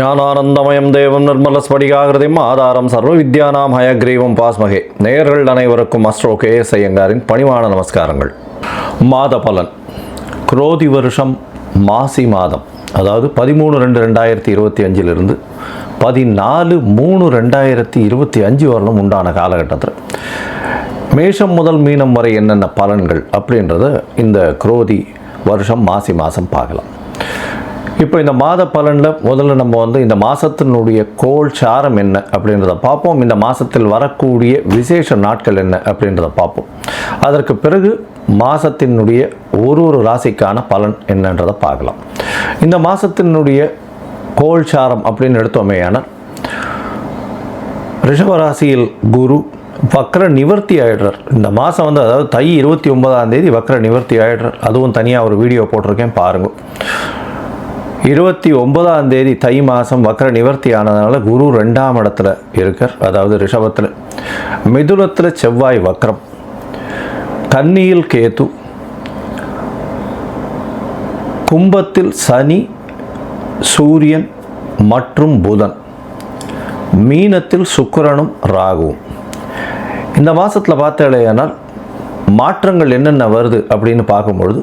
ஞானானந்தமயம் தேவம் நிர்மலஸ்படிகாகிருதிம் ஆதாரம் சர்வ வித்யானாம் ஹயக்ரீவம் பாஸ்மகே. நேயர்கள் அனைவருக்கும் அஸ்ட்ரோ KS ஐயங்காரின் பணிவான நமஸ்காரங்கள். மாத பலன் குரோதி வருஷம் மாசி மாதம், அதாவது 13/2/2025 14/3/2025 வரலும் உண்டான காலகட்டத்தில் மேஷம் முதல் மீனம் வரை என்னென்ன பலன்கள் அப்படின்றத இந்த குரோதி வருஷம் மாசி மாதம் பார்க்கலாம். இப்போ இந்த மாத பலனில் முதல்ல நம்ம இந்த மாதத்தினுடைய கோள் சாரம் என்ன அப்படின்றத பார்ப்போம். இந்த மாதத்தில் வரக்கூடிய விசேஷ நாட்கள் என்ன அப்படின்றத பார்ப்போம். அதற்கு பிறகு மாதத்தினுடைய ஒரு ராசிக்கான பலன் என்னன்றதை பார்க்கலாம். இந்த மாதத்தினுடைய கோள் சாரம் அப்படின்னு எடுத்தோமேயான ரிஷபராசியில் குரு வக்ர நிவர்த்தி ஆகிடுறார். இந்த மாதம் அதாவது தை 29ஆம் தேதி வக்ர நிவர்த்தி ஆகிடுறார். அதுவும் தனியாக ஒரு வீடியோ போட்டிருக்கேன், பாருங்கள். 29ஆம் தேதி தை மாதம் வக்ர நிவர்த்தி ஆனதுனால குரு 2ஆம் இடத்துல இருக்கார், அதாவது ரிஷபத்தில். மிதுனத்தில் செவ்வாய் வக்ரம், கன்னியில் கேது, கும்பத்தில் சனி, சூரியன் மற்றும் புதன், மீனத்தில் சுக்கிரனும் ராகுவும். இந்த மாதத்தில் பார்த்தாலேயானால் மாற்றங்கள் என்னென்ன வருது அப்படின்னு பார்க்கும்பொழுது,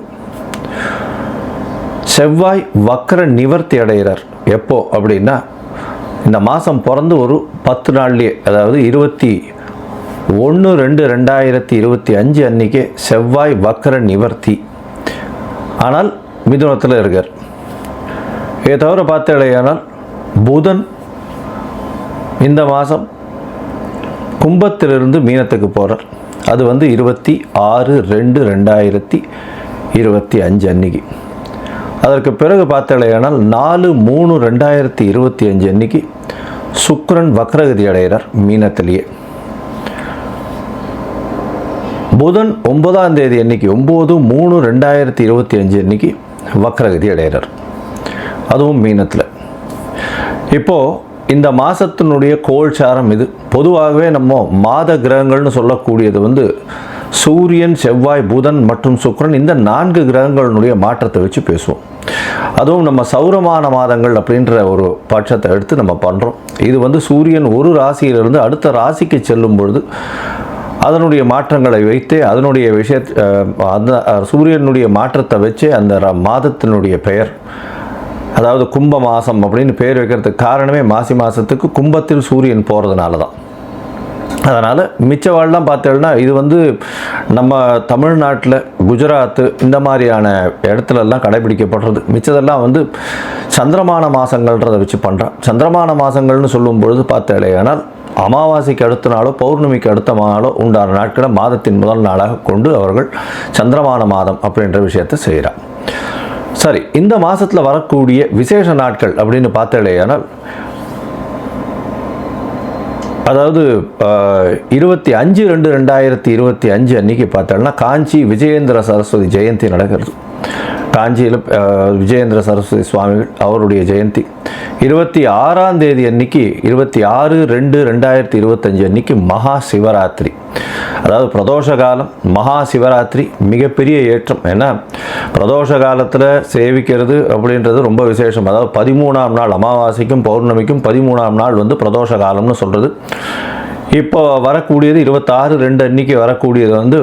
செவ்வாய் வக்ர நிவர்த்தி அடைகிறார். எப்போ அப்படின்னா இந்த மாதம் பிறந்து ஒரு 10 நாள்லேயே, அதாவது 21/2/2025 அன்றைக்கே செவ்வாய் வக்ர நிவர்த்தி. ஆனால் மிதுனத்தில் இருக்கார். இதை தவிர பார்த்தாலேயானால் புதன் இந்த மாதம் கும்பத்திலிருந்து மீனத்துக்கு போகிறார். அது 26/2/2025 அன்னைக்கு. அதற்கு பிறகு பார்த்தாலேயானால் 4/3/2025 அன்னைக்கு சுக்கிரன் வக்ரகதி அடைகிறார் மீனத்திலேயே. புதன் 9ஆம் தேதி அன்னைக்கு 9/3/2025 அன்னைக்கு வக்ரகதி அடைகிறார், அதுவும் மீனத்தில். இப்போது இந்த மாதத்தினுடைய கோள்சாரம் இது. பொதுவாகவே நம்ம மாத கிரகங்கள்னு சொல்லக்கூடியது சூரியன், செவ்வாய், புதன் மற்றும் சுக்கிரன், இந்த 4 கிரகங்களுடைய மாற்றத்தை வச்சு பேசுவோம். அதுவும் நம்ம சௌரமான மாதங்கள் அப்படின்ற ஒரு பட்சத்தை எடுத்து நம்ம பண்ணுறோம். இது சூரியன் ஒரு ராசியிலிருந்து அடுத்த ராசிக்கு செல்லும் பொழுது அதனுடைய மாற்றங்களை வைத்தே அதனுடைய அந்த சூரியனுடைய மாற்றத்தை வச்சே அந்த மாதத்தினுடைய பெயர், அதாவது கும்ப மாதம் அப்படின்னு பேர் வைக்கிறதுக்கு காரணமே மாசி மாதத்துக்கு கும்பத்தில் சூரியன் போகிறதுனால தான். அதனால் மிச்சவாழ்லாம் பார்த்தோம்னா இது நம்ம தமிழ்நாட்டில், குஜராத்து இந்த மாதிரியான இடத்துலலாம் கடைபிடிக்கப்படுறது. மிச்சதெல்லாம் சந்திரமான மாதங்கள்ன்றதை வச்சு பண்ணுறான். சந்திரமான மாதங்கள்னு சொல்லும் பொழுது பார்த்தாலேயானால் அமாவாசைக்கு அடுத்த நாளோ பௌர்ணமிக்கு அடுத்த நாளோ உண்டான நாட்களை மாதத்தின் முதல் நாளாக கொண்டு அவர்கள் சந்திரமான மாதம் அப்படின்ற விஷயத்தை செய்கிறார். சரி, இந்த மாதத்தில் வரக்கூடிய விசேஷ நாட்கள் அப்படின்னு பார்த்தாலேயானால், அதாவது 25/2/2025 அன்றைக்கி பார்த்தோம்னா காஞ்சி விஜயேந்திர சரஸ்வதி ஜெயந்தி நடக்கிறது. காஞ்சியில் விஜயேந்திர சரஸ்வதி சுவாமிகள் அவருடைய ஜெயந்தி. 26ஆம் தேதி அன்னைக்கு 26/2/2025 அன்னைக்கு மகா சிவராத்திரி, அதாவது பிரதோஷ காலம். மகா சிவராத்திரி மிகப்பெரிய ஏற்றம். ஏன்னா பிரதோஷ காலத்தில் சேவிக்கிறது அப்படின்றது ரொம்ப விசேஷம். அதாவது 13ஆம் நாள் அமாவாசைக்கும் பௌர்ணமிக்கும் 13ஆம் நாள் பிரதோஷ காலம்னு சொல்கிறது. இப்போ வரக்கூடியது 26/2 அன்னைக்கு வரக்கூடியது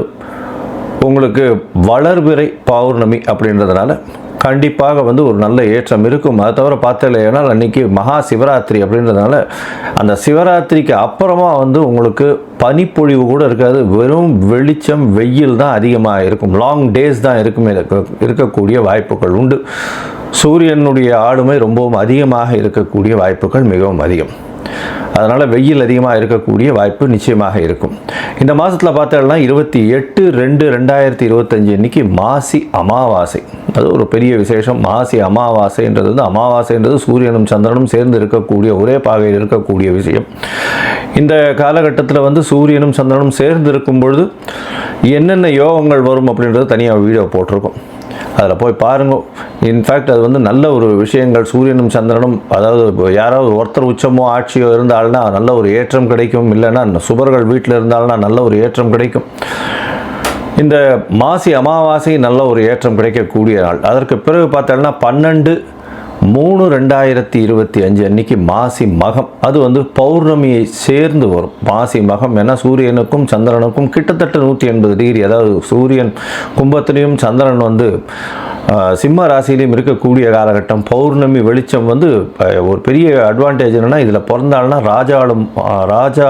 உங்களுக்கு வளர்பிறை பௌர்ணமி அப்படின்றதுனால கண்டிப்பாக ஒரு நல்ல ஏற்றம் இருக்கும். அதை தவிர பார்த்தாலேனால் அன்றைக்கி மகா சிவராத்திரி அப்படின்றதுனால அந்த சிவராத்திரிக்கு அப்புறமா உங்களுக்கு பனிப்பொழிவு கூட இருக்காது. வெறும் வெளிச்சம், வெயில் தான் அதிகமாக இருக்கும். லாங் டேஸ் தான் இருக்கக்கூடிய வாய்ப்புகள் உண்டு. சூரியனுடைய ஆளுமை ரொம்பவும் அதிகமாக இருக்கக்கூடிய வாய்ப்புகள் மிகவும் அதிகம். அதனால் வெயில் அதிகமாக இருக்கக்கூடிய வாய்ப்பு நிச்சயமாக இருக்கும். இந்த மாதத்தில் பார்த்தோம்னா 28/2/2025 அன்றைக்கி மாசி அமாவாசை. அது ஒரு பெரிய விசேஷம். மாசி அமாவாசைன்றது அமாவாசைன்றது சூரியனும் சந்திரனும் சேர்ந்து இருக்கக்கூடிய ஒரே பாகையில் இருக்கக்கூடிய விஷயம். இந்த காலகட்டத்தில் சூரியனும் சந்திரனும் சேர்ந்து இருக்கும் பொழுது என்னென்ன யோகங்கள் வரும் அப்படின்றது தனியாக வீடியோ போட்டிருக்கோம், அதில் போய் பாருங்க. இன்ஃபேக்ட் அது நல்ல ஒரு விஷயங்கள். சூரியனும் சந்திரனும், அதாவது யாராவது ஒருத்தர் உச்சமோ ஆட்சியோ இருந்தால்னா நல்ல ஒரு ஏற்றம் கிடைக்கும். இல்லைன்னா சுபர்கள் வீட்டில் இருந்தால்னா நல்ல ஒரு ஏற்றம் கிடைக்கும். இந்த மாசி அமாவாசை நல்ல ஒரு ஏற்றம் கிடைக்கக்கூடிய நாள். அதற்கு பிறகு பார்த்தோம்னா 12 3/2025 அன்னைக்கு மாசி மகம், அது வந்து பௌர்ணமியை சேர்ந்து வரும். மாசி மகம் ஏன்னா சூரியனுக்கும் சந்திரனுக்கும் கிட்டத்தட்ட 180 டிகிரி, அதாவது சூரியன் கும்பத்திலையும் சந்திரன் வந்து சிம்ம ராசியிலையும் இருக்கக்கூடிய காலகட்டம். பௌர்ணமி வெளிச்சம் வந்து ஒரு பெரிய அட்வான்டேஜ் என்னென்னா, இதில் பிறந்தாள்னா ராஜா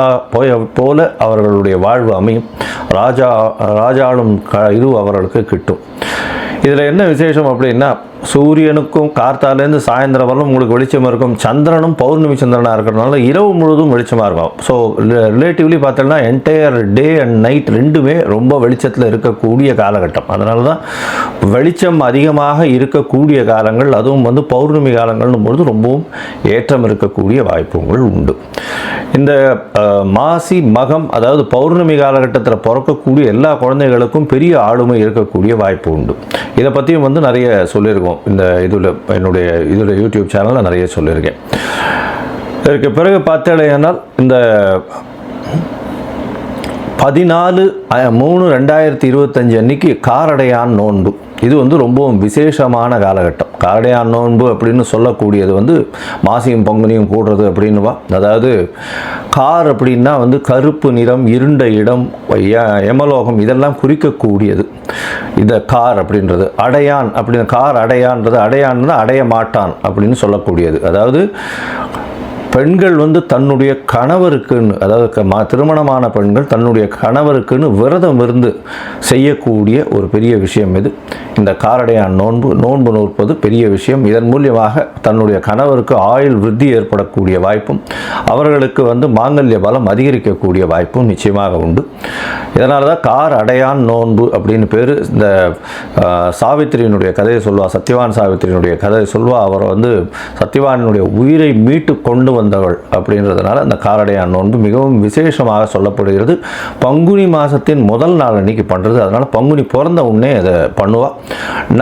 போல அவர்களுடைய வாழ்வு அமையும். ராஜாளும் இது அவர்களுக்கு கிட்டும். இதில் என்ன விசேஷம் அப்படின்னா, சூரியனுக்கும் கார்த்தாலேருந்து சாயந்தரம் வரலும் உங்களுக்கு வெளிச்சமாக இருக்கும். சந்திரனும் பௌர்ணமி சந்திரனாக இருக்கிறதுனால இரவு முழுவதும் வெளிச்சமாக இருக்கும். ஸோ ரிலேட்டிவ்லி பார்த்தோம்னா என்டையர் டே அண்ட் நைட் ரெண்டுமே ரொம்ப வெளிச்சத்தில் இருக்கக்கூடிய காலகட்டம். அதனால தான் வெளிச்சம் அதிகமாக இருக்கக்கூடிய காலங்கள், அதுவும் வந்து பௌர்ணமி காலங்கள்னும் பொழுது ரொம்பவும் ஏற்றம் இருக்கக்கூடிய வாய்ப்புகள் உண்டு. இந்த மாசி மகம், அதாவது பௌர்ணமி காலகட்டத்தில் பிறக்கக்கூடிய எல்லா குழந்தைகளுக்கும் பெரிய ஆளுமை இருக்கக்கூடிய வாய்ப்பு உண்டு. இதை பற்றியும் வந்து நிறைய சொல்லியிருக்கோம். இந்த என்னுடைய யூடியூப் சேனலில் நிறைய சொல்லியிருக்கேன். இதற்கு பிறகு பார்த்தேனால் இந்த 14/3/2025 அன்னைக்கு காரடையான் நோன்பு, இது வந்து ரொம்பவும் விசேஷமான காலகட்டம். காரடையான் நோன்பு அப்படின்னு சொல்லக்கூடியது வந்து மாசியும் பங்குனியும் கூடுறது அப்படின்னுவா. அதாவது கார் அப்படின்னா வந்து கருப்பு நிறம், இருண்ட இடம், யமலோகம் இதெல்லாம் குறிக்கக்கூடியது இந்த கார் அப்படின்றது. அடையான் அப்படின்னு, கார் அடையான்றது, அடையான் அடைய மாட்டான் அப்படின்னு சொல்லக்கூடியது. அதாவது பெண்கள் வந்து தன்னுடைய கணவருக்குன்னு, அதாவது திருமணமான பெண்கள் தன்னுடைய கணவருக்குன்னு விரதம் இருந்து செய்யக்கூடிய ஒரு பெரிய விஷயம் இது. இந்த காரடையான் நோன்பு நோற்பது பெரிய விஷயம். இதன் மூலியமாக தன்னுடைய கணவருக்கு ஆயுள் விருத்தி ஏற்படக்கூடிய வாய்ப்பும், அவர்களுக்கு வந்து மாங்கல்ய பலம் அதிகரிக்கக்கூடிய வாய்ப்பும் நிச்சயமாக உண்டு. இதனால தான் கார் அடையான் நோன்பு அப்படின்னு பேர். இந்த சாவித்திரியினுடைய கதையை சொல்வா, சத்யவான் சாவித்திரியினுடைய கதையை சொல்வா. அவர் வந்து சத்யவானுடைய உயிரை மீட்டு கொண்டு வந்தவள் அப்படின்றதுனால அந்த காரடையான் நோன்பு மிகவும் விசேஷமாக சொல்லப்படுகிறது. பங்குனி மாதத்தின் முதல் நாள் அன்னைக்கு பண்ணுறது. அதனால் பங்குனி பிறந்த உடனே அதை பண்ணுவாள்.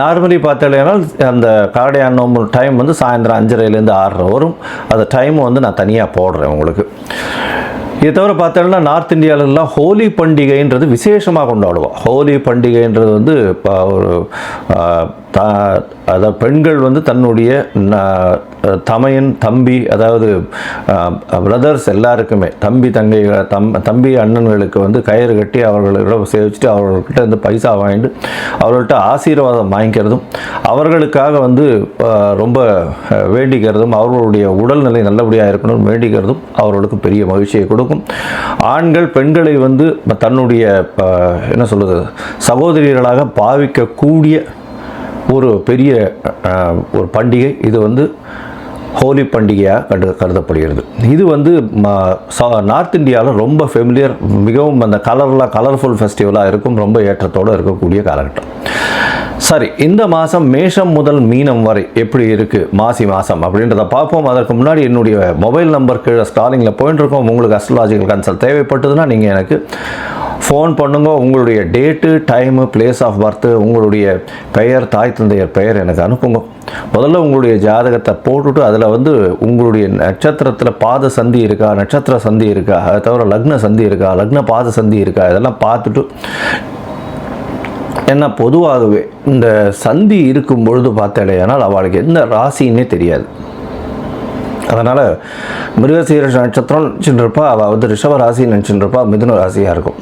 நார்மலி பார்த்தாலேனால் அந்த காரடையான் நோன்பு டைம் வந்து சாயந்தரம் 5:30லேருந்து 6:30 வரும். அந்த டைம் வந்து நான் தனியாக போடுறேன் உங்களுக்கு. இதை தவிர பார்த்தோம்னா நார்த் இந்தியாவிலலாம் ஹோலி பண்டிகைன்றது விசேஷமாக கொண்டாடுவோம். ஹோலி பண்டிகைன்றது வந்து ஒரு அதாவது பெண்கள் வந்து தன்னுடைய தமையன் தம்பி, அதாவது பிரதர்ஸ் எல்லாருக்குமே, தம்பி அண்ணன்களுக்கு வந்து கயிறு கட்டி அவர்களிடம் சேவிச்சுட்டு அவர்கள்கிட்ட வந்து பைசா வாங்கிட்டு அவர்கள்ட்ட ஆசீர்வாதம் வாங்கிக்கிறதும், அவர்களுக்காக வந்து ரொம்ப வேண்டிக்கிறதும், அவர்களுடைய உடல்நிலை நல்லபடியாக இருக்கணும்னு வேண்டிக்கிறதும் அவர்களுக்கு பெரிய மகிழ்ச்சியை கொடுக்கும். ஆண்கள் பெண்களை வந்து தன்னுடைய என்ன சொல்கிறது சகோதரிகளாக பாவிக்கக்கூடிய ஒரு பெரிய ஒரு பண்டிகை. இது வந்து ஹோலி பண்டிகையாக கருதப்படுகிறது. இது வந்து நார்த் இந்தியாவில் ரொம்ப ஃபெமிலியர், மிகவும் அந்த கலர்ஃபுல் ஃபெஸ்டிவலாக இருக்கும், ரொம்ப ஏற்றத்தோடு இருக்கக்கூடிய காலகட்டம். சரி, இந்த மாதம் மேஷம் முதல் மீனம் வரை எப்படி இருக்குது மாசி மாதம் அப்படின்றத பார்ப்போம். அதற்கு முன்னாடி என்னுடைய மொபைல் நம்பர் கீழே ஸ்டாலிங்கில் போயிட்டுருக்கோம். உங்களுக்கு அஸ்ட்ராலஜிக்கல் கன்சல்ட் தேவைப்பட்டதுன்னா நீங்கள் எனக்கு ஃபோன் பண்ணுங்க. உங்களுடைய date, time, place of birth, உங்களுடைய பெயர், தாய் தந்தையர் பெயர் எனக்கு அனுப்புங்க. முதல்ல உங்களுடைய ஜாதகத்தை போட்டுட்டு அதில் வந்து உங்களுடைய நட்சத்திரத்தில் பாத சந்தி இருக்கா, நட்சத்திர சந்தி இருக்கா, அதை தவிர லக்ன சந்தி இருக்கா, லக்ன பாத சந்தி இருக்கா, இதெல்லாம் பார்த்துட்டு, ஏன்னா பொதுவாகவே இந்த சந்தி இருக்கும் பொழுது பார்த்தாலேயானால் அவளுக்கு எந்த ராசின்னே தெரியாது. அதனால் மிருகசீரிஷ நட்சத்திரம் நினச்சிட்டுருப்பா, அவள் வந்து ரிஷப ராசி நினச்சிட்டுருப்பா, மிதுன ராசியாக இருக்கும்.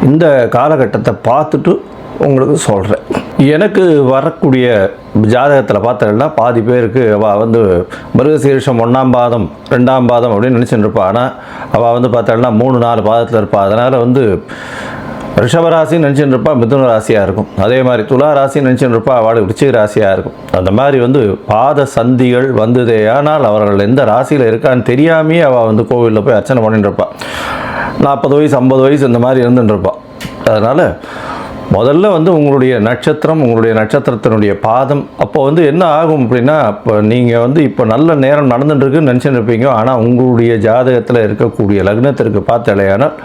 இந்த காலகட்டத்தை பார்த்துட்டு உங்களுக்கு சொல்கிறேன். எனக்கு வரக்கூடிய ஜாதகத்தில் பார்த்தா பாதி பேருக்கு அவள் வந்து மிருகசீரிஷம் 1ஆம் பாதம் 2ஆம் பாதம் அப்படின்னு நினச்சிட்டு இருப்பாள். ஆனால் அவள் வந்து பார்த்தாள்னா 3-4 பாதத்தில் இருப்பாள். அதனால் வந்து ரிஷபராசின்னு நினச்சிட்டு இருப்பா, மிதுன ராசியாக இருக்கும். அதே மாதிரி துலா ராசின்னு நினச்சிட்டு இருப்பா, அவளுக்கு விருச்சிக ராசியாக இருக்கும். அந்த மாதிரி வந்து பாத சந்திகள் வந்ததே ஆனால் அவர்கள் எந்த ராசியில் இருக்கான்னு தெரியாமையே அவள் வந்து கோவிலில் போய் அர்ச்சனை பண்ணிட்டு இருப்பாள். 40 வயசு 50 வயசு இந்த மாதிரி இருந்துட்டு இருப்பாள். அதனால் முதல்ல வந்து உங்களுடைய நட்சத்திரம், உங்களுடைய நட்சத்திரத்தினுடைய பாதம், அப்போ வந்து என்ன ஆகும் அப்படின்னா, இப்போ நீங்கள் வந்து இப்போ நல்ல நேரம் நடந்துட்டுருக்குன்னு நினச்சிட்டு இருப்பீங்க. ஆனால் உங்களுடைய ஜாதகத்தில் இருக்கக்கூடிய லக்னத்திற்கு பார்த்தாலேயானால்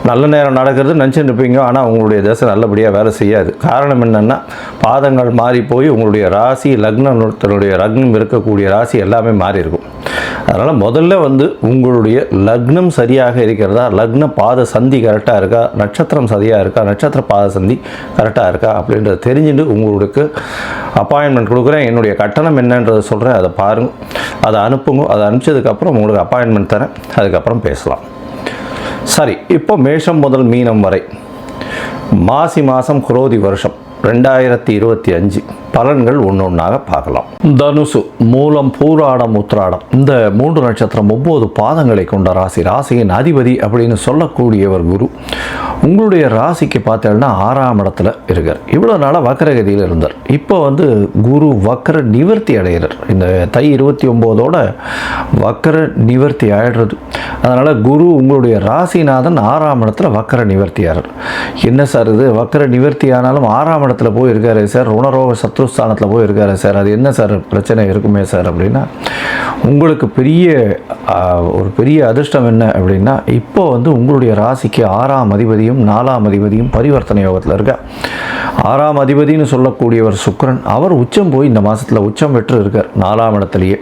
நல்ல நேரம் நடக்கிறது நினச்சிட்டு இருப்பீங்க. ஆனால் உங்களுடைய தசை நல்லபடியாக வேலை செய்யாது. காரணம் என்னென்னா, பாதங்கள் மாறி போய் உங்களுடைய ராசி, லக்னத்தினுடைய லக்னம் இருக்கக்கூடிய ராசி எல்லாமே மாறி இருக்கும். அதனால் முதல்ல வந்து உங்களுடைய லக்னம் சரியாக இருக்கிறதா, லக்ன பாத சந்தி கரெக்டாக இருக்கா, நட்சத்திரம் சரியாக இருக்கா, நட்சத்திர பாத சந்தி கரெக்டாக இருக்கா அப்படின்றத தெரிஞ்சுட்டு உங்களுக்கு அப்பாயின்மெண்ட் கொடுக்குறேன். என்னுடைய கட்டணம் என்னன்றதை சொல்கிறேன், அதை பாருங்கள், அதை அனுப்புங்க. அதை அனுப்பிச்சதுக்கப்புறம் உங்களுக்கு அப்பாயின்மெண்ட் தரேன், அதுக்கப்புறம் பேசலாம். சரி, இப்போ மேஷம் முதல் மீனம் வரை மாசி மாதம் குரோதி வருஷம் 2025 பலன்கள் ஒன்றொன்றாக பார்க்கலாம். தனுசு, மூலம், பூராடம், உத்திராடம் இந்த 3 நட்சத்திரம் 9 பாதங்களை கொண்ட ராசி. ராசியின் அதிபதி அப்படின்னு சொல்லக்கூடியவர் குரு. உங்களுடைய ராசிக்கு பார்த்தீங்கன்னா 6ஆம் இடத்துல இருக்கார். இவ்வளோ நாளாக வக்கரகதியில் இருந்தார். இப்போ வந்து குரு வக்கர நிவர்த்தி அடைகிறார். இந்த தை 29ஓட வக்கர நிவர்த்தி ஆயிடுறது. அதனால் குரு உங்களுடைய ராசிநாதன் 6ஆம் இடத்துல வக்கர நிவர்த்தி ஆகிறார். என்ன சார் இது, வக்கர நிவர்த்தி ஆனாலும் 6ஆம் இடத்துல போய் இருக்காரு சார், ருணரோக சத்ருஸ்தானத்தில் போய் இருக்காரு சார், அது என்ன சார் பிரச்சனை இருக்குமே சார் அப்படின்னா, உங்களுக்கு ஒரு பெரிய அதிர்ஷ்டம் என்ன அப்படின்னா, இப்போ வந்து உங்களுடைய ராசிக்கு 6ஆம் அதிபதியும் 4ஆம் அதிபதியும் பரிவர்த்தனை யோகத்தில் இருக்க. 6ஆம் அதிபதினு சொல்லக்கூடியவர் சுக்கிரன், அவர் உச்சம் போய் இந்த மாதத்தில் உச்சம் பெற்று இருக்கார் 4ஆம் இடத்துலையே.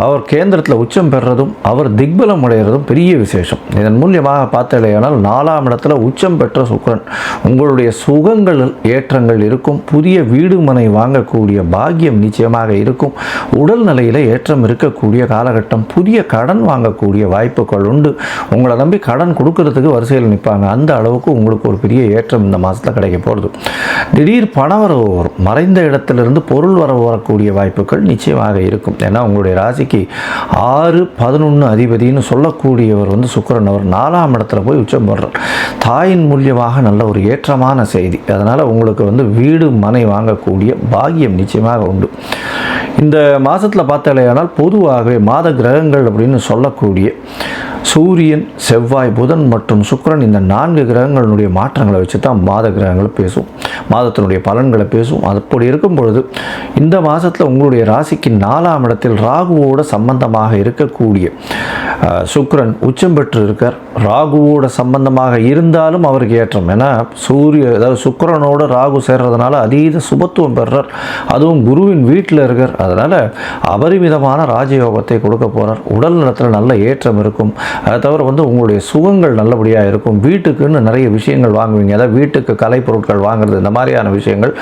அவர் கேந்திரத்தில் உச்சம் பெறுறதும் அவர் திக்பலம் அடைகிறதும் பெரிய விசேஷம். இதன் மூலியமாக பார்த்தலையானால் 4ஆம் இடத்துல உச்சம் பெற்ற சுக்கிரன் உங்களுடைய சுகங்கள் ஏற்றங்கள் இருக்கும். புதிய வீடு மனை வாங்கக்கூடிய பாக்கியம் நிச்சயமாக இருக்கும். உடல் நிலையில் ஏற்றம் இருக்கக்கூடிய காலகட்டம். புதிய கடன் வாங்கக்கூடிய வாய்ப்புகள் உண்டு. உங்களை நம்பி கடன் கொடுக்கறதுக்கு வரிசையில் நிற்பாங்க. அந்த அளவுக்கு உங்களுக்கு ஒரு பெரிய ஏற்றம் இந்த மாதத்தில் கிடைக்க போகிறது. திடீர் பண வரவு வரும். மறைந்த இடத்திலிருந்து பொருள் வரவு வரக்கூடிய வாய்ப்புகள் நிச்சயமாக இருக்கும். ஏன்னா உங்களுடைய ராசிக்கு 6, 11 அதிபதினு சொல்லக்கூடியவர் வந்து சுக்கிரன். அவர் 4ஆம் இடத்துல போய் உச்சம் பெறுறார். தாயின் மூலியமாக நல்ல ஒரு ஏற்றமான செய்தி. அதனால் உங்களுக்கு வந்து வீடு மனை வாங்கக்கூடிய பாக்கியம் நிச்சயமாக உண்டு. இந்த மாதத்தில் பார்த்தாலேயானால் பொதுவாகவே மாத கிரகங்கள் அப்படின்னு சொல்லக்கூடிய சூரியன், செவ்வாய், புதன் மற்றும் சுக்கிரன் இந்த 4 கிரகங்களுடைய மாற்றங்களை வச்சு தான் மாத கிரகங்களை பேசும், மாதத்தினுடைய பலன்களை பேசும். அப்படி இருக்கும் பொழுது இந்த மாதத்தில் உங்களுடைய ராசிக்கு 4ஆம் இடத்தில் ராகுவோட சம்பந்தமாக இருக்கக்கூடிய சுக்கிரன் உச்சம் பெற்று இருக்கார். ராகுவோட சம்பந்தமாக இருந்தாலும் அவருக்கு ஏற்றம். ஏன்னா அதாவது சுக்கிரனோட ராகு சேர்றதுனால அதீத சுபத்துவம் பெறுறார். அதுவும் குருவின் வீட்டில் இருக்கார். அதனால் அபரிமிதமான ராஜயோகத்தை கொடுக்க போகிறார். உடல் நலத்தில் நல்ல ஏற்றம் இருக்கும். அதை தவிர வந்து உங்களுடைய சுகங்கள் நல்லபடியாக இருக்கும். வீட்டுக்குன்னு நிறைய விஷயங்கள் வாங்குவீங்க. அதாவது வீட்டுக்கு கலை பொருட்கள் வாங்குறது, இந்த மாதிரியான விஷயங்கள்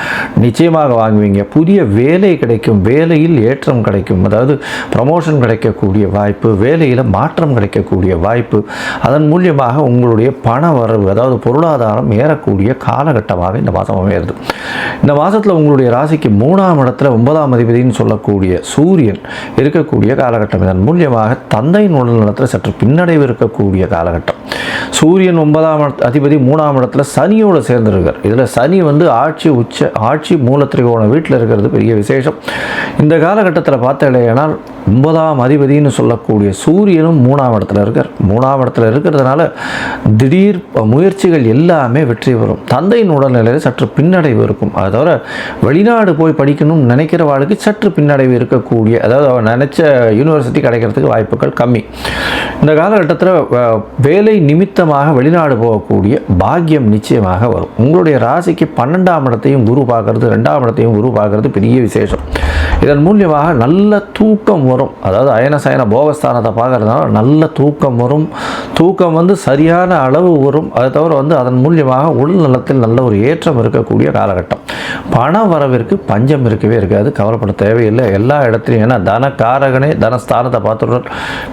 நிச்சயமாக வாங்குவீங்க. புதிய வேலை கிடைக்கும். வேலையில் ஏற்றம் கிடைக்கும். அதாவது ப்ரமோஷன் கிடைக்கக்கூடிய வாய்ப்பு, வேலையில் மாற்றம் கிடைக்கக்கூடிய வாய்ப்பு. அதன் மூலியமாக உங்களுடைய பண வரவு, அதாவது பொருளாதாரம் ஏறக்கூடிய காலகட்டமாக இந்த மாதம் அமைகிறது. இந்த மாதத்தில் உங்களுடைய ராசிக்கு 3ஆம் இடத்துல 9ஆம் அதிபதினு சொல்லக்கூடிய சூரியன் இருக்கக்கூடிய காலகட்டம். இதன் மூலியமாக தந்தையின் உடல் நலத்தில் சற்று பின்னடைவு இருக்கக்கூடிய காலகட்டம். சூரியன் 9ஆம் அதிபதி 3ஆம் இடத்துல சனியோடு சேர்ந்துருக்கார். இதில் சனி வந்து ஆட்சி மூலத்திரிகோண வீட்டில் இருக்கிறது பெரிய விசேஷம். இந்த காலகட்டத்தில் பார்த்தேனால் 9ஆம் அதிபதினு சொல்லக்கூடிய சூரியனும் 3ஆம் இடத்துல இருக்கார். 3ஆம் இடத்துல இருக்கிறதுனால திடீர் முயற்சிகள் எல்லாமே வெற்றி பெறும். தந்தையின் உடல்நிலையில் சற்று பின்னடைவு இருக்கும். அதை தவிர வெளிநாடு போய் படிக்கணும்னு நினைக்கிறவாளுக்கு சற்று பின்னடைவு இருக்கக்கூடிய, அதாவது அவர் நினைச்ச யூனிவர்சிட்டி கிடைக்கிறதுக்கு வாய்ப்புகள் கம்மி. இந்த காலகட்டத்தில் வேலை நிமித்தமாக வெளிநாடு போகக்கூடிய பாக்கியம் நிச்சயமாக வரும். உங்களுடைய ராசிக்கு 12ஆம் இடத்தையும் குரு பார்க்கறது, 2ஆம் இடத்தையும் குரு பார்க்கறது பெரிய விசேஷம். இதன் மூலியமாக நல்ல தூக்கம் வரும். அதாவது அயன சயன போகஸ்தானத்தை பார்க்கறதுனால நல்ல தூக்கம் வரும். தூக்கம் வந்து சரியான அளவு வரும். அதை தவிர வந்து அதன் மூலியமாக உடல் நலத்தில் நல்ல ஒரு ஏற்றம் இருக்கக்கூடிய காலகட்டம். பண வரவிற்கு பஞ்சம் இருக்கவே இருக்காது. கவலைப்பட தேவையில்லை. எல்லா இடத்துலையும், ஏன்னா தனக்காரகனே தனஸ்தானத்தை பார்த்துடுறார்.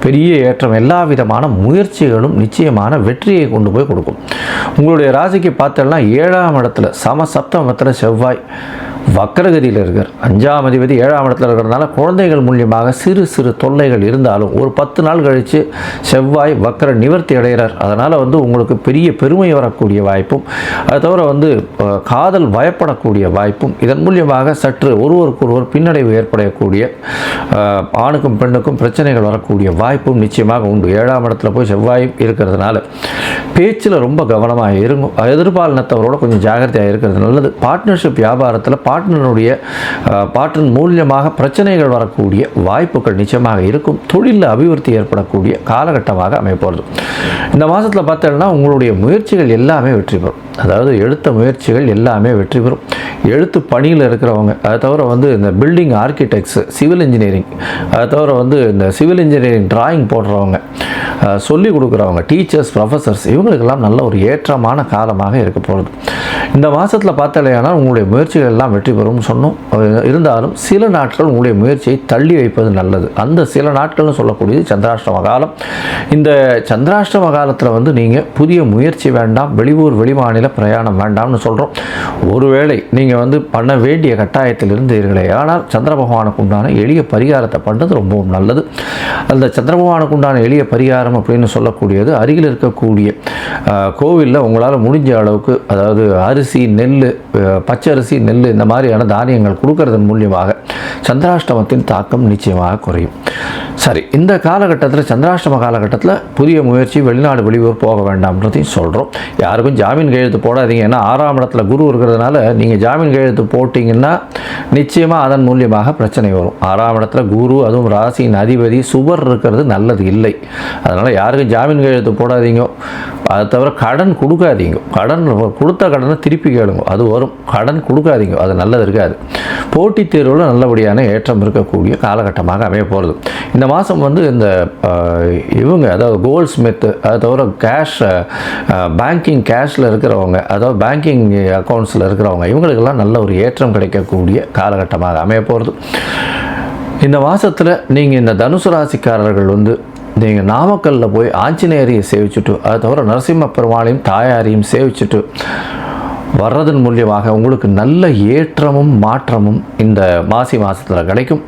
பெரிய ஏற்றம். எல்லா விதமான முயற்சிகளும் நிச்சயமான வெற்றியை கொண்டு போய் கொடுக்கும். உங்களுடைய ராசிக்கு பார்த்தோம்னா 7ஆம் இடத்துல சமசப்தமத்தில் செவ்வாய் வக்கரகதியில் இருக்கார். 5ஆம் அதிபதி 7ஆம் இடத்துல இருக்கிறதுனால குழந்தைகள் மூலியமாக சிறு சிறு தொல்லைகள் இருந்தாலும் ஒரு 10 நாள் கழித்து செவ்வாய் வக்கர நிவர்த்தி அடைகிறார். அதனால் வந்து உங்களுக்கு பெரிய பெருமை வரக்கூடிய வாய்ப்பும், அதை தவிர வந்து காதல் பயப்படக்கூடிய வாய்ப்பும், இதன் மூலியமாக சற்று ஒருவருக்கொருவர் பின்னடைவு ஏற்படக்கூடிய, ஆணுக்கும் பெண்ணுக்கும் பிரச்சனைகள் வரக்கூடிய வாய்ப்பும் நிச்சயமாக உண்டு. 7ஆம் இடத்துல போய் செவ்வாய் இருக்கிறதுனால பேச்சில் ரொம்ப கவனமாக இருக்கும். எதிர்பாலினத்தவரோட கொஞ்சம் ஜாகிரதையாக இருக்கிறது நல்லது. பார்ட்னர்ஷிப் வியாபாரத்தில் பார்ட்னர் மூலியமாக பிரச்சனைகள் வரக்கூடிய வாய்ப்புகள் நிச்சயமாக இருக்கும். தொழிலில் அபிவிருத்தி ஏற்படக்கூடிய காலகட்டமாக அமைப்போகிறது. இந்த மாதத்தில் பார்த்தீங்கன்னா உங்களுடைய முயற்சிகள் எல்லாமே வெற்றி பெறும். அதாவது எடுத்த முயற்சிகள் எல்லாமே வெற்றி பெறும். எழுத்து பணியில் இருக்கிறவங்க, அதை தவிர இந்த பில்டிங் ஆர்கிடெக்ட்ஸு, சிவில் இன்ஜினியரிங், அதை தவிர இந்த சிவில் இன்ஜினியரிங் டிராயிங் போடுறவங்க, சொல்லிக் கொடுக்குறவங்க, டீச்சர்ஸ், ப்ரொஃபஸர்ஸ், இவங்களுக்கெல்லாம் நல்ல ஒரு ஏற்றமான காலமாக இருக்க போகிறது. இந்த மாதத்தில் பார்த்தாலேயானால் உங்களுடைய முயற்சிகள் எல்லாம் வெற்றி பெறும்னு சொன்னோம். இருந்தாலும் சில நாட்கள் உங்களுடைய முயற்சியை தள்ளி வைப்பது நல்லது. அந்த சில நாட்கள்னு சொல்லக்கூடியது சந்திராஷ்டம காலம். இந்த சந்திராஷ்டம காலத்தில் நீங்கள் புதிய முயற்சி வேண்டாம், வெளியூர் வெளிமாநில பிரயாணம் வேண்டாம்னு சொல்கிறோம். ஒருவேளை நீங்கள் பண்ண வேண்டிய கட்டாயத்தில் இருந்தீர்களே ஆனால் சந்திர பகவானுக்கு உண்டான எளிய பரிகாரத்தை பண்ணுறது ரொம்பவும் நல்லது. அந்த சந்திர பகவானுக்கு உண்டான எளிய பரிகாரம் அப்படின்னு சொல்லக்கூடியது அருகில் இருக்கக்கூடிய கோவிலில் உங்களால் முடிஞ்ச அளவுக்கு, அதாவது அரிசி, நெல், பச்சரிசி, நெல் இந்த மாதிரியான தானியங்கள் கொடுக்கறதன் மூலியமாக சந்திராஷ்டமத்தின் தாக்கம் நிச்சயமாக குறையும். சரி, இந்த காலகட்டத்தில் சந்திராஷ்டம காலகட்டத்தில் புதிய முயற்சி, வெளிநாடு வெளியூர் போக வேண்டாம்ன்றதையும் சொல்கிறோம். யாருக்கும் ஜாமீன் கையெழுத்து போடாதீங்க. ஏன்னா 6ஆம் இடத்துல குரு இருக்கிறதுனால நீங்கள் ஜாமீன் கையெழுத்து போட்டிங்கன்னா நிச்சயமாக அதன் மூலியமாக பிரச்சனை வரும். 6ஆம் இடத்துல குரு, அதுவும் ராசியின் அதிபதி சுபர் இருக்கிறது நல்லது இல்லை. அதனால் யாருக்கும் ஜாமீன் கையெழுத்து போடாதீங்க. அதை தவிர கடன் கொடுக்காதீங்க. கடன் கொடுத்த கடனை திருப்பி கேளுங்க, அது வரும். கடன் கொடுக்காதீங்க, அது நல்லது இருக்காது. போட்டித் தேர்வில் நல்லபடியான ஏற்றம் இருக்கக்கூடிய காலகட்டமாக அமைய போகிறது. இந்த மாதம் இந்த அதாவது கோல்ட் ஸ்மித், அதை தவிர கேஷ், பேங்கிங் கேஷில் இருக்கிறவங்க, அதாவது பேங்கிங் அக்கௌண்ட்ஸில் இருக்கிறவங்க, இவங்களுக்கெல்லாம் நல்ல ஒரு ஏற்றம் கிடைக்கக்கூடிய காலகட்டமாக அமைய போகிறது. இந்த மாதத்தில் நீங்கள் இந்த தனுசு ராசிக்காரர்கள் நீங்கள் நாமக்கல்லில் போய் ஆஞ்சநேயரையை சேவிச்சுட்டு, அதை தவிர நரசிம்ம பெருமாளையும் தாயாரையும் சேவிச்சுட்டு வர்றதன் மூலியமாக உங்களுக்கு நல்ல ஏற்றமும் மாற்றமும் இந்த மாதத்தில் கிடைக்கும்.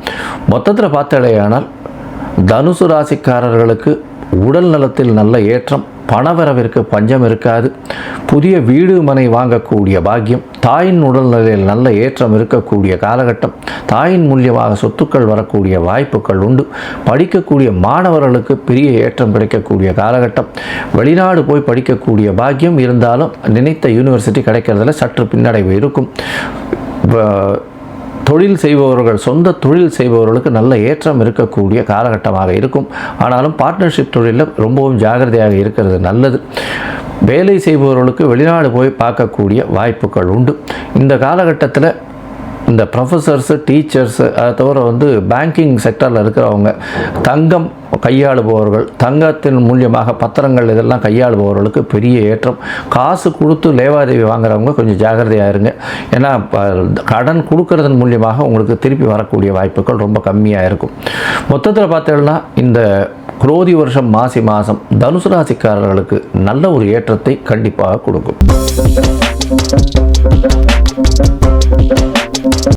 மொத்தத்தில் பார்த்தாலேயானால் தனுசு ராசிக்காரர்களுக்கு உடல் நலத்தில் நல்ல ஏற்றம், பணவரவிற்கு பஞ்சம் இருக்காது. புதிய வீடு மனை வாங்கக்கூடிய பாக்கியம், தாயின் உடல்நிலையில் நல்ல ஏற்றம் இருக்கக்கூடிய காலகட்டம், தாயின் மூலியமாக சொத்துக்கள் வரக்கூடிய வாய்ப்புகள் உண்டு. படிக்கக்கூடிய மாணவர்களுக்கு பெரிய ஏற்றம் கிடைக்கக்கூடிய காலகட்டம். வெளிநாடு போய் படிக்கக்கூடிய பாக்கியம் இருந்தாலும் நினைத்த யூனிவர்சிட்டி கிடைக்கிறதுல சற்று பின்னடைவு இருக்கும். தொழில் செய்பவர்கள், சொந்த தொழில் செய்பவர்களுக்கு நல்ல ஏற்றம் இருக்கக்கூடிய காலகட்டமாக இருக்கும். ஆனாலும் பார்ட்னர்ஷிப் தொழிலில் ரொம்பவும் ஜாகிரதையாக இருக்கிறது நல்லது. வேலை செய்பவர்களுக்கு வெளிநாடு போய் பார்க்கக்கூடிய வாய்ப்புகள் உண்டு. இந்த காலகட்டத்தில் இந்த ப்ரொஃபஸர்ஸு, டீச்சர்ஸு, அதை தவிர பேங்கிங் செக்டரில் இருக்கிறவங்க, தங்கம் கையாளுபவர்கள், தங்கத்தின் மூலியமாக பத்திரங்கள் இதெல்லாம் கையாளுபவர்களுக்கு பெரிய ஏற்றம். காசு கொடுத்து லேவாதேவி வாங்குறவங்க கொஞ்சம் ஜாகிரதையாக இருங்க. ஏன்னா கடன் கொடுக்கறதன் மூலியமாக உங்களுக்கு திருப்பி வரக்கூடிய வாய்ப்புகள் ரொம்ப கம்மியாக இருக்கும். மொத்தத்தில் பார்த்தீங்கன்னா இந்த குரோதி வருஷம் மாசி மாதம் தனுசு ராசிக்காரர்களுக்கு நல்ல ஒரு ஏற்றத்தை கண்டிப்பாக கொடுக்கும்.